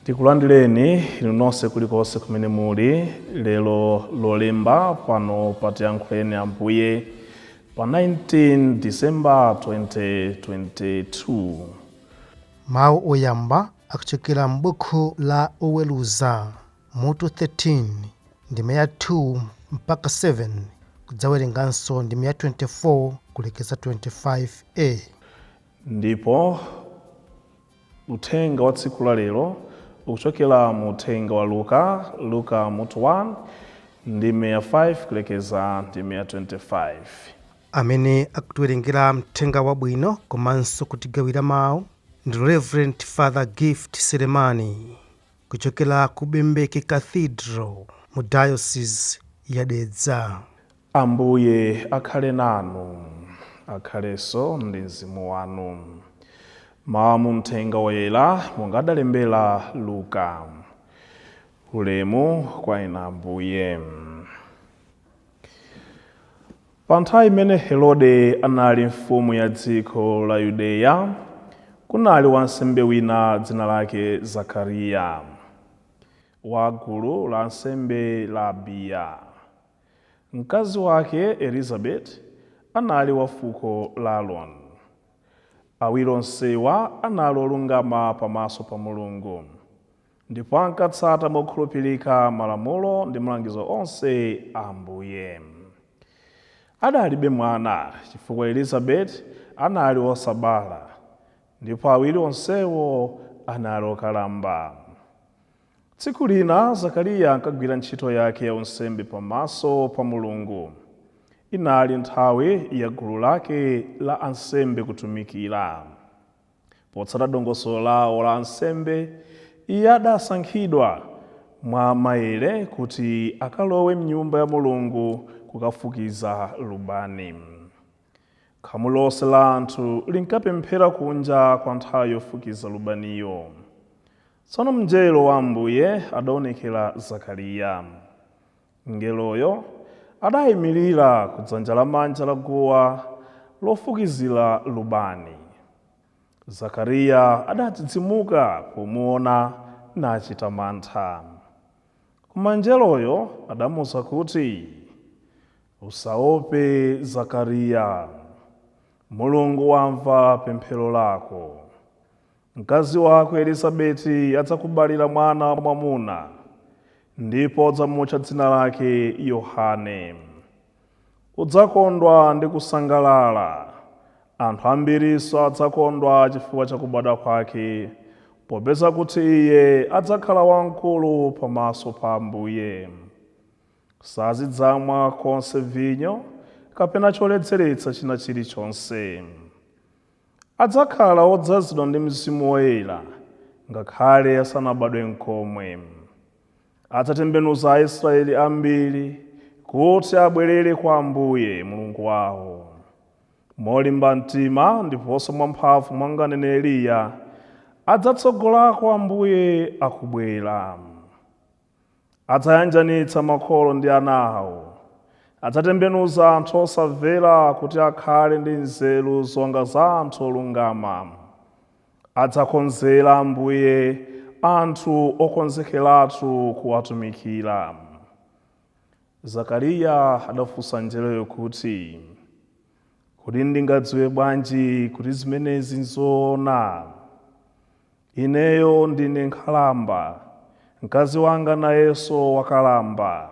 Tikulandireni inu nonse kulikonse kumene muli lero Lolemba pano patiyankhuleni Ambuye pa 19 December 2022. Mawu oyamba akuchokera m'buku la oweruza mutu 13 ndime ya 2 mpaka 7 kudzawerenganso ndime ya 24 kulekeza 25a. Ndipo uthenga wa tsiku la lero ukuchokera mu uthenga wa Luka mutu 1 ndime ya 5 kulekeza ndime ya 25. Amene akutiwerengera mthenga wabwino komanso kutigawira mawu ndi Reverend Father Gift Selemani kuchokera ku Bembeke Cathedral mu Diocese ya Dedza. Ambuye akhale nanu, akhalenso ndi mzimu wanu. Mawu mu mthenga woyera monga adalembera Luka. Ulemu kwa inu Ambuye. Pa nthawi imene Herode anali mfumu ya dziko la Yudeya, kunali wansembe wina dzina lake Zakariya, wa gulu la ansembe la Abiya. Mkazi wake Elizabeti anali wa fuko la Aaroni. Awiri onsewa anali olungama pamaso pa Mulungu, ndipo ankatsata mokhulupirika malamulo ndi malangizo onse a Ambuye. Adalibe mwana chifukwa Elizabeti anali wosabala, ndipo awiri onsewo anali okalamba. Tsiku lina Zakariya ankagwira ntchito yake ya unsembe pamaso pa Mulungu. Inali nthawi ya gulu lake la ansembe kutumikira. Potsata dongosolo lawo la ansembe, iye adasankhidwa mwa maere kuti akalowe m'nyumba ya Mulungu kukafukiza lubani. Khamu lonse la anthu linkapemphera kunja kwa nthawi yofukiza lubaniyo. Tsono mngelo wa Ambuye adaonekera Zakariya. Mngeloyo adayimirira kudzanja lamanja la guwa lofukizira lubani. Zakariya adadzidzimuka pomuona nachita mantha. Koma mngeloyo adamuwuza kuti, "Usaope Zakariya, Mulungu wamva pemphero lako. Mkazi wako Elizabeti adzakubalira mwana wamwamuna, ndipo udzamutcha dzina lake Yohane. Udzakondwa ndi kusangalala. Anthu ambirinso adzakondwa chifukwa cha kubadwa kwake, popeza kuti iye adzakhala wamkulu pamaso pa Ambuye. Sazidzamwa konse vinyo kapena choledzeretsa china chilichonse. Adzakhala odzazidwa ndi Mzimu Woyera ngakhale asanabadwe n'komwe. Adzatembenuza Aisraeli ambiri kuti abwerere kwa Ambuye Mulungu wawo molimba mtima ndiponso mwamphamvu monga aneneri Eliya adzatsogolako Ambuye akubwera. Adzayanjanitsa makolo ndi ana awo. Adzatembenuza anthu osamvera kuti akhale ndi nzeru zonga za anthu olungama. Adzakonzera Ambuye anthu okonzekeratu kuwatumikira." Zakariya adafunsa mngeloyo kuti, "Kodi ndingadziwe bwanji kuti zimenezi nzoona? Ineyo ndine nkhalamba, mkazi wanga nayenso wakalamba."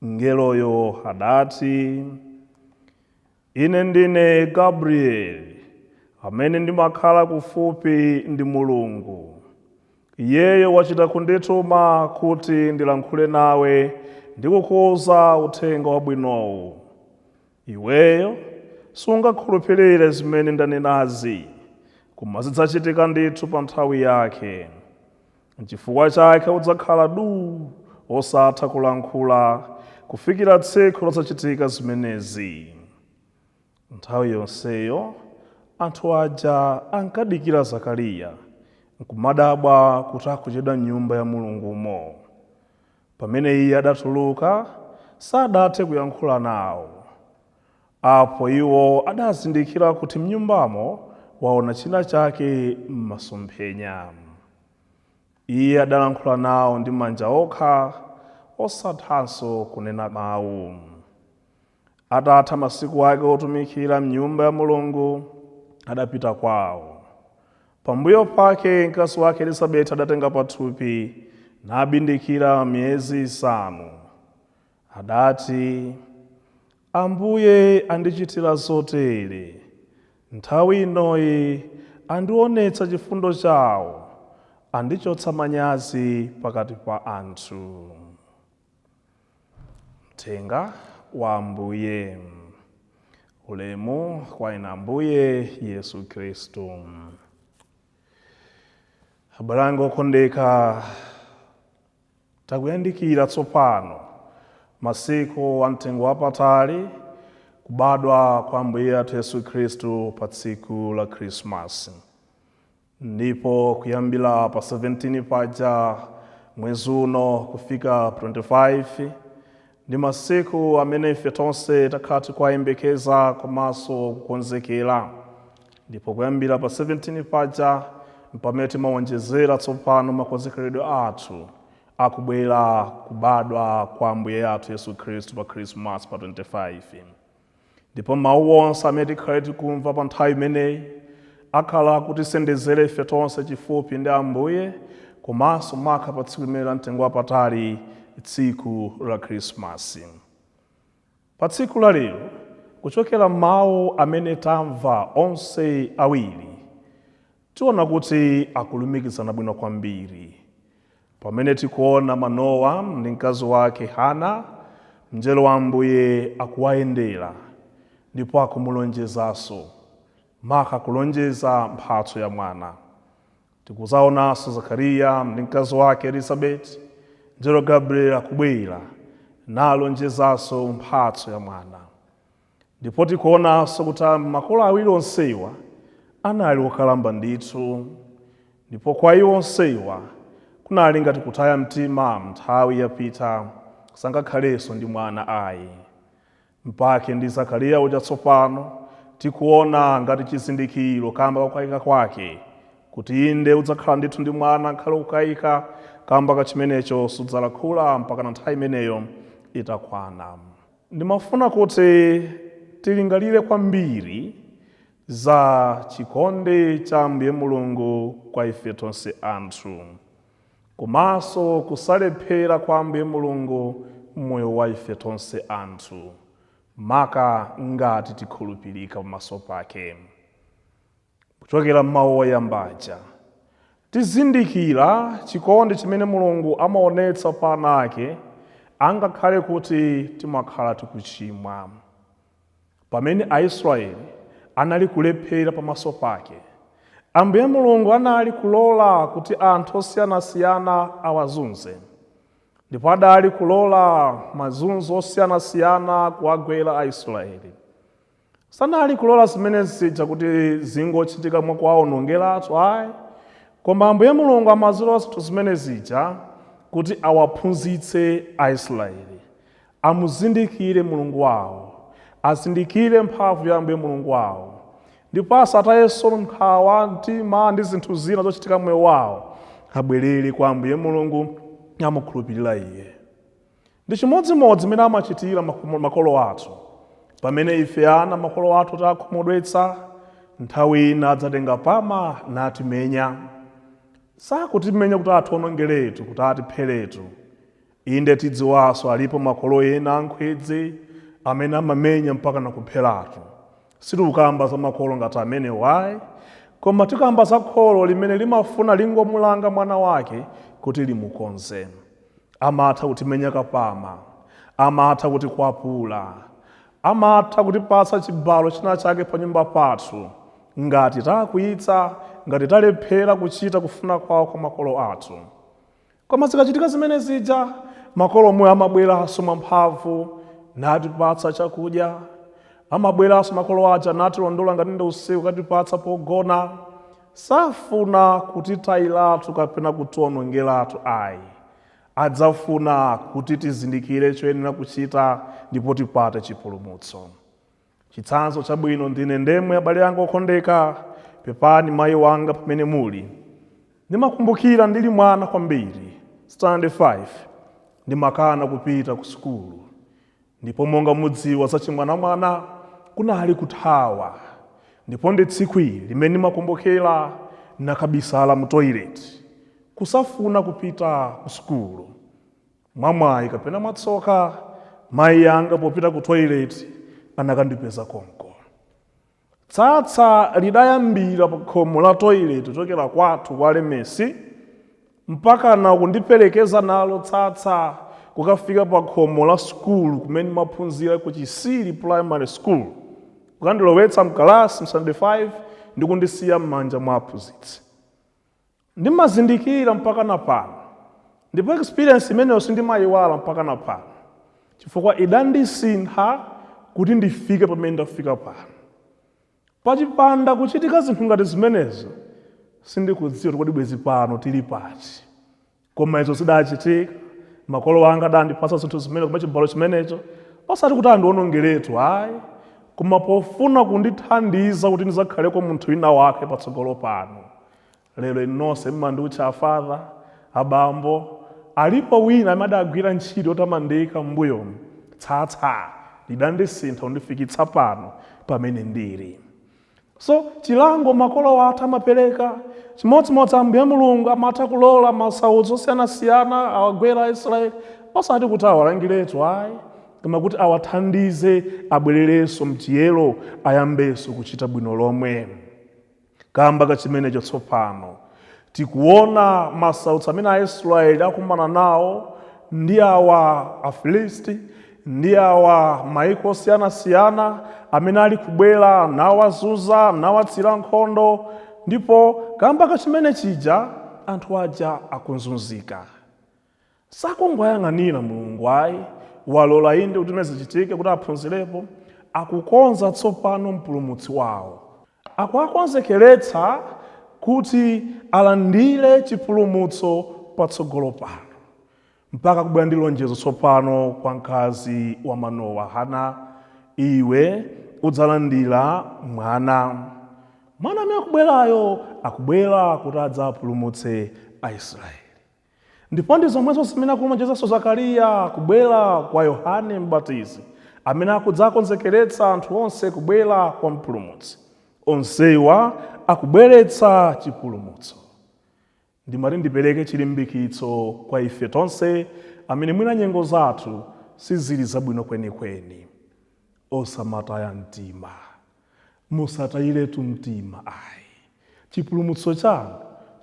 Mngeloyo adati, "Ine ndine Gabrieli, amene ndimakhala kufupi ndi Mulungu. Iyeyo wachita kundituma kuti ndilankhule nawe ndi kukuwuza uthenga wabwinowu. Iweyo sungakhulupirire zimene ndanenazi, koma zidzachitika ndithu pa nthawi yake. N'chifukwa chake udzakhala duu osatha kulankhula kufikira tsiku lodzachitika zimenezi." Nthawi yonseyo anthu aja ankadikira Zakariya, nkumadabwa kuti akuchedwa m'nyumba ya Mulungumo. Pamene iye adatuluka, sadathe kuyankhula nawo. Apo iwo adazindikira kuti m'nyumbamo waona china chake m'masomphenya. Iye adalankhula nawo ndi manja okha, osathanso kunena mawu. Atatha masiku ake otumikira m'nyumba ya Mulungu, adapita kwawo. Pambuyo pake mkazi wake Elisabeti adatenga pathupi nabindikira miyezi 5. Adati, Ambuye andichitira zotere, nthawi inoyi andionetsa chifundo chawo, andichotsa manyazi pakati pa anthu. Uthenga wa Ambuye. Ulemu kwa inu Ambuye Yesu Kristu. Abale okondeka, takuyandikira tsopano masiku a mtengo wapatali kubadwa kwa Ambuye athu Yesu Kristu pa tsiku la Krismasi. Ndipo kuyambira pa 17 paja mwezi uno kufika 25 ndi masiku amene ife tonse takhala tikuyembekeza komanso kukonzekera. Ndipo kuyambira pa 17 paja pamene timawonjezera tsopano makonzekeredwe athu akubwera kubadwa kwa Ambuye athu Yesu Kristu pa Krismasi pa 25. Ndipo mawu onse amene tikhale tikumva pa nthawi imeneyi akhala kutisendezera ife tonse chifupi ndi Ambuye, komanso maka pa tsiku limene la mtengo wapatali, tsiku la Krismasi. Pa tsiku la lero, kuchokera mawu amene tamva onse awiri, tiona kuti akulumikizana bwino kwambiri. Pamene tikuona Manowa ndi mkazi wake Hana, mngelo wa Ambuye akuwayendera ndipo akumulonjezanso, maka kulonjeza mphatso ya mwana. Tikuzaonanso Zakariya ndi mkazi wake Elisabeti, mngelo Gabriel akubwera nalonjezanso mphatso ya mwana. Ndipo tikuonanso kuti makolo awiri onsewa anali okalamba ndithu, ndipo kwa iwo onsewa kunali ngati kutaya mtima nthawi yapita sangakhalenso ndi mwana ayi. Mpake ndi Zakariya uja tsopano tikuona ngati chizindikiro kamba kukayika kwake, kuti inde udzakhala ndithu ndi mwana nkhale kukayika kamba kachimenecho sudzalankhula mpaka na nthawi imeneyo itakwana. Ndimafuna kuti tilingalire kwambiri za chikondi cha Ambuye Mulungu kwa ife tonse anthu, komanso kusalephera kwa Ambuye Mulungu mmoyo wa ife tonse anthu, maka ngati tikhulupirika pamaso pake. Kuchokera m'mawu oyambaja tizindikira chikondi chimene Mulungu amaonetsa pa ana ake, angakhale kuti timakhala tikuchimwa. Pamene Aisraeli anali kulephera pamaso pake, Ambuye Mulungu anali kulola kuti anthu osiyanasiyana awazunze, ndipo adali kulola mazunzo osiyanasiyana kuwagwera Aisraeli. Sanali kulola zimene zija kuti zingochitika mwakuwawonongeratu ayi, koma Ambuye Mulungu amazilola zinthu zimene zija kuti awaphunzitse Aisraeli, amuzindikire Mulungu wawo, azindikire mphamvu ya Ambuye Mulungu wawo, ndipo asatayenso nkhawa mtima ndi zinthu zina zochitika mmoyo wawo, abwerere kwa Ambuye Mulungu amukhulupirira Iye. Ndi chimodzimodzi mene amachitira makolo athu. Pamene ife ana makolo athu takhumudwetsa, nthawi ina adzatenga pama natimenya. Sakutimenya kuti atiwonongeretu, kuti atipheretu. Inde tidziwanso alipo makolo ena ankhwedzi amene amamenya mpaka nakupheratu. Sitikukamba za makolo ngati amene wayi, koma tikamba za kholo limene limafuna lingomulanga mwana wake kuti limukonze. Amatha kutimenya kapama, amatha kutikwapula, amatha kutipatsa chibalo china chake pa nyumba pathu, ngati takwitsa, ngati talephera kuchita kufuna kwawo kwa makolo athu. Koma zikachitika zimene zija, makolo omwe amabweranso mwamphamvu natipatsa chakudya, amabweranso makolo aja natilondola ngati ndi usiku katipatsa pogona. Safuna kutitayiratu kapena kutiwonongeratu ayi, adzafuna kuti tizindikire choyenera kuchita ndipo tipate chipulumutso. Chitsanzo chabwino ndine ndemwe abale anga okondeka, pepani mayi wanga pamene muli. Ndimakumbukira ndili mwana kwambiri, standard 5, ndimakana kupita ku sukulu. Ndipo monga mudziwa za chimwana kunali kuthawa. Ndipo ndi tsiku limene ndimakumbukira nakabisala mu toilet kusafuna kupita ku sukulu. Mwamwayi kapena mwatsoka, mayi yanga popita ku toilet anakandipeza konko. Tsatsa lidayambira pa khomo la toilet chokera kwathu kwa Lemesi mpaka na kundiperekeza nalo tsatsa kukafika pa khomo la sukulu kumene maphunzira ku Chisiri Primary School. Kukandilowetsa mkalasi msande 5 ndi kundisiya m'manja mwa aphunzitsi. Ndimazindikira mpaka na pano. Ndipo experience imeneyo sindimayiwala mpaka na pano, chifukwa idandisintha kuti ndifike pamene ndafika pano. Pachipanda kuchitika zinthu ngati zimenezo, sindikudziwa kuti bwezi pano tili pati. Koma izo zidachitika, makolo anga adandipatsa zinthu zimene koma chibalo chimenecho, osati kuti andionongeretu ayi, koma pofuna kundithandiza kuti ndizakhaleko munthu wina wake patsogolo pano. Lero inonse mmandutcha afather, abambo, alipo wina amadagwira ntchito yotamandika m'mbuyomu. Tsatsa lidandisintha kundifikitsa pano pamene ndili. So chilango makolo athu amapereka, chimodzimodzi Ambuye Mulungu amatha kulola masautso osiyanasiyana awagwera Aisraeli, osati kuti awalangiretu ayi, koma kuti awathandize abwererenso mchiyero, ayambenso kuchita bwino lomwe. Kamba kachimenecho tsopano tikuona masautso amene Aisraeli akumana nawo ndi awa Afilisti, ndi awa maiko osiyanasiyana amene ali kubwera nawazunza, nawatsira nkhondo. Ndipo kamba kachimene chija anthu aja akunzunzika. Sakungwayang'anira Mulungu ayi, walola inde kuti zichitike kuti aphunzirepo, akukonza tsopano mpulumutsi wawo. Akuwakonzekeretsa kuti alandire chipulumutso patsogolo pano. Mpaka kubwera ndi lonjezo tsopano kwa mkazi wa Manowa, Hana, iwe udzalandira mwana. Mwana amene akubwerayo akubwera kuti adzapulumutse Aisraeli. Ndipo ndi zomwezo zimene akulonjezanso Zakariya kubwera kwa Yohane Mbatizi, amene akudzakonzekeretsa anthu onse kubwera kwa mpulumutsi. Onsewa akubweretsa chipulumutso. Ndimati ndipereke chilimbikitso kwa ife tonse amene mwina nyengo zathu sizili zabwino kwenikweni. Osamataya mtima, musatayiretu mtima ayi. Chipulumutso chanu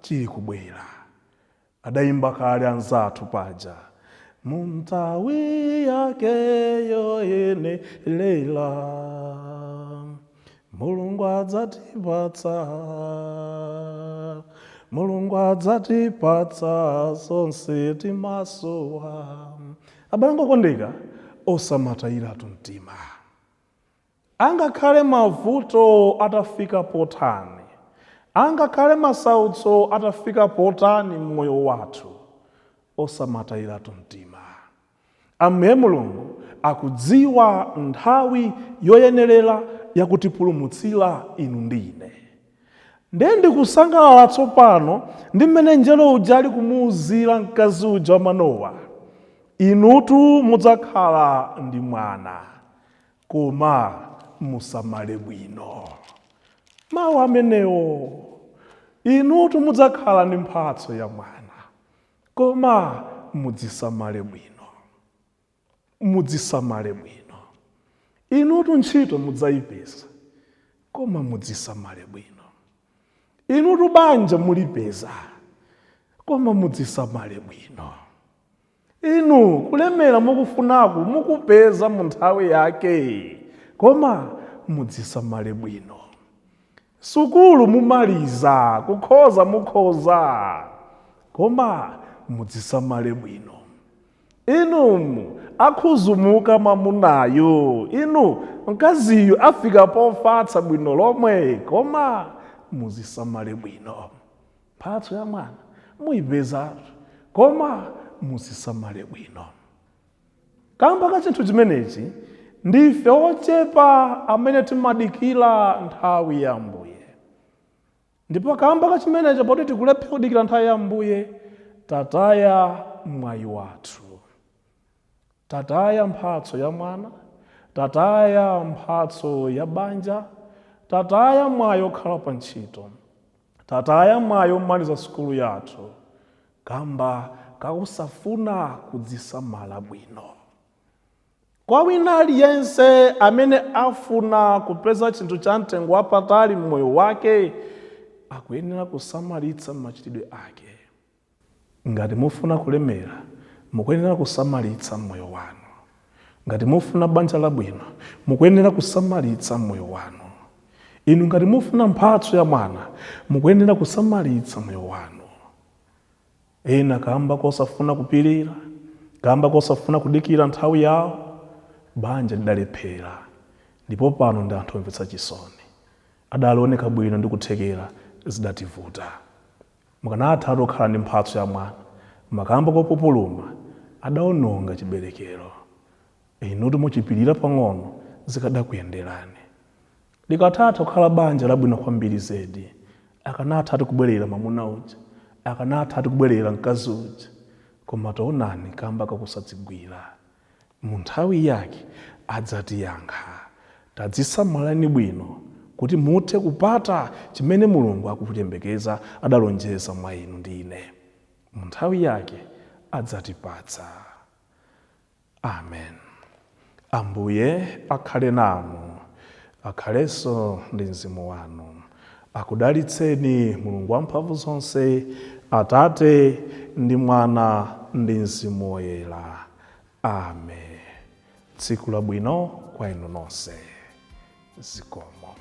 chili kubwera. Adayimba kale anzathu paja, muntawi yakeyo yenelela, Mulungu adzatipatsa, Mulungu adzatipatsa sonse timasowa. Abale okondeka, osamatayiratu mtima. Angakhale mavuto atafika potani, angakhale masautso atafika potani mmoyo wathu, osamatayiratu mtima. Ambuye Mulungu akudziwa nthawi yoyenerera yakutipulumutsira inu ndine. Ndendi kusangalala tsopano ndi mmene mngelo uja ali kumuwuzira mkazi uja wa Manowa, inutu mudzakhala ndi mwana, koma musamale bwino. Mawu amenewo, inutu mudzakhala ndi mphatso ya mwana, koma mudzisamale bwino. Mudzisamale bwino. Inutu ntchito mudzayipeza, koma mudzisamale bwino. Inutu banja mulipeza, koma mudzisamale bwino. Inu kulemera mukufunaku mukupeza mu nthawi yake, koma mudzisamale bwino. Sukulu mumaliza, kukhoza mukhoza, koma mudzisamale bwino. Inu akhuzumuka mamunayo, inu mkaziyo afika pofatsa bwino lomwe, koma mudzisamale bwino. Mphatso ya mwana muyipezatu, koma mudzisamale bwino. Kamba ka chinthu chimenechi, ndife ochepa amene timadikira nthawi ya Ambuye. Ndipo kamba kachimenecho poti tikulephe kudikira nthawi ya Mbuye, tataya mwayi wathu, tataya mphatso ya mwana, tataya mphatso ya banja, tataya mwayi okhala pa ntchito, tataya mwayi omaliza sukulu yathu, kamba kakusafuna kudzisamala bwino. Kwa wina aliyense amene afuna kupeza chinthu cha mtengo wapatali mmoyo wake, akuyenera kusamalitsa machitidwe ake. Ngati mufuna kulemera, mukuyenera kusamalitsa moyo wanu. Ngati mufuna banja labwino, mukuyenera kusamalitsa moyo wanu. Inu ngati mufuna mphatso ya mwana, mukuyenera kusamalitsa moyo wanu. Ena kamba kosafuna kupirira, kamba kosafuna kudikira nthawi yawo, banja lidalephera. Ndipo pano ndi anthu omvetsa chisoni. Adalioneka bwino ndi kuthekera zidativuta. Mukanatha atokhala ndi mphatso ya mwana, makamba kopupuluma, adawononga chiberekero. Inuti muchipirira pang'ono, zikadakuyenderani. Likathatha kukhala banja labwino kwambiri zedi, akanatha kubwerera mwamuna uja, akanatha kubwerera mkazi uja, koma taonani kamba kakusadzigwira. Mu nthawi yake adzatiyankha. Tadzisamalani bwino kuti muthe kupata chimene Mulungu akutiyembekeza adalonjeza mwa inu ndi ine. Mu nthawi yake adzatipatsa. Amen. Ambuye akhale nanu, akhalenso ndi mzimu wanu. Akudalitseni Mulungu wamphamvu zonse, Atate ndi Mwana ndi Mzimu Woyera. Amen. Tsiku labwino kwa inu nonse. Zikomo.